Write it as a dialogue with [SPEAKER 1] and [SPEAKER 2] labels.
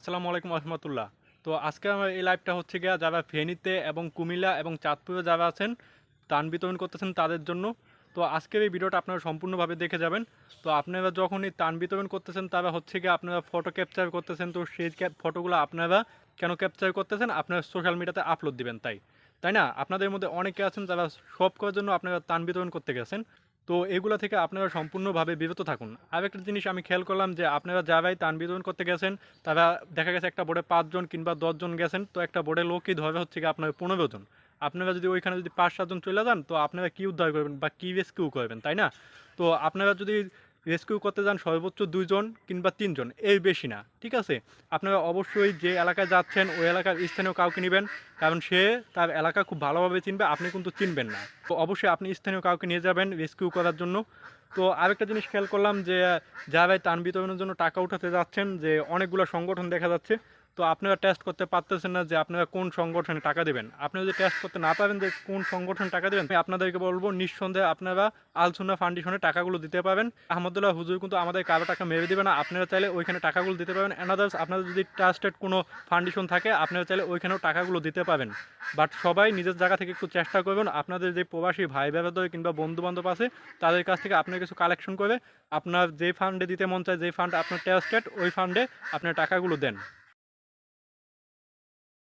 [SPEAKER 1] আসসালামু আলাইকুম রহমতুল্লাহ। তো আজকে আমার এই লাইভটা হচ্ছে গিয়া যারা ফেনীতে এবং কুমিল্লা এবং চাঁদপুরে যারা আছেন ত্রাণ বিতরণ করতেছেন তাদের জন্য। তো আজকের এই ভিডিওটা আপনারা সম্পূর্ণভাবে দেখে যাবেন। তো আপনারা যখনই ত্রাণ বিতরণ করতেছেন তারা হচ্ছে গিয়ে আপনারা ফটো ক্যাপচার করতেছেন, তো সেই ফটোগুলো আপনারা কেন ক্যাপচার করতেছেন? আপনারা সোশ্যাল মিডিয়াতে আপলোড দিবেন, তাই তাই না? আপনাদের মধ্যে অনেকে আছেন যারা সব করার জন্য আপনারা ত্রাণ বিতরণ করতে গেছেন। তো এগুলো থেকে আপনারা সম্পূর্ণভাবে বিরত থাকুন। আরেকটা জিনিস আমি খেয়াল করলাম যে আপনারা যারাই ত্রাণ বিতরণ করতে গেছেন তারা দেখা গেছে একটা বোর্ডে ৫ জন কিংবা ১০ জন গেছেন, তো একটা বোর্ডে লোকই ধরে হচ্ছে গিয়ে আপনার ১৫ জন। আপনারা যদি ওইখানে যদি ৫-৭ জন চলে যান তো আপনারা কি উদ্ধার করবেন বা কি রেস্কিউ করবেন, তাই না? তো আপনারা যদি রেস্কিউ করতে যান সর্বোচ্চ ২ জন কিংবা ৩ জন, এর বেশি না। ঠিক আছে? আপনারা অবশ্যই যে এলাকায় যাচ্ছেন ওই এলাকার স্থানীয় কাউকে নিবেন, কারণ সে তার এলাকা খুব ভালোভাবে চিনবে, আপনি কিন্তু চিনবেন না। তো অবশ্যই আপনি স্থানীয় কাউকে নিয়ে যাবেন রেস্কিউ করার জন্য। তো আরেকটা জিনিস খেয়াল করলাম যে যারা ত্রাণ বিতরণের জন্য টাকা উঠাতে যাচ্ছেন যে অনেকগুলো সংগঠন দেখা যাচ্ছে, তো আপনারা টেস্ট করতে পারতেছেন না যে আপনারা কোন সংগঠনে টাকা দেবেন। আপনি যদি টেস্ট করতে না পারেন যে কোন সংগঠনে টাকা দেবেন, আমি আপনাদেরকে বলবো নিঃসন্দেহে আপনারা আল সুন্নাহ ফাউন্ডেশনে টাকাগুলো দিতে পারেন। আহমদুল্লাহ হুজুর কিন্তু আমাদের কারো টাকা মেরে দেবে না। আপনারা চাইলে ওইখানে টাকাগুলো দিতে পারেন। অ্যানাদার্স আপনাদের যদি ট্রাস্টেড কোনো ফাউন্ডেশন থাকে আপনারা চাইলে ওইখানেও টাকাগুলো দিতে পারেন। বাট সবাই নিজের জায়গা থেকে একটু চেষ্টা করবেন আপনাদের যে প্রবাসী ভাই বেড়াদের কিংবা বন্ধু বান্ধব আছে তাদের কাছ থেকে আপনার কিছু কালেকশন করে আপনার যে ফান্ডে দিতে মন চায়, যে ফান্ড আপনার ট্রাস্টেড, ওই ফান্ডে আপনার টাকাগুলো দেন।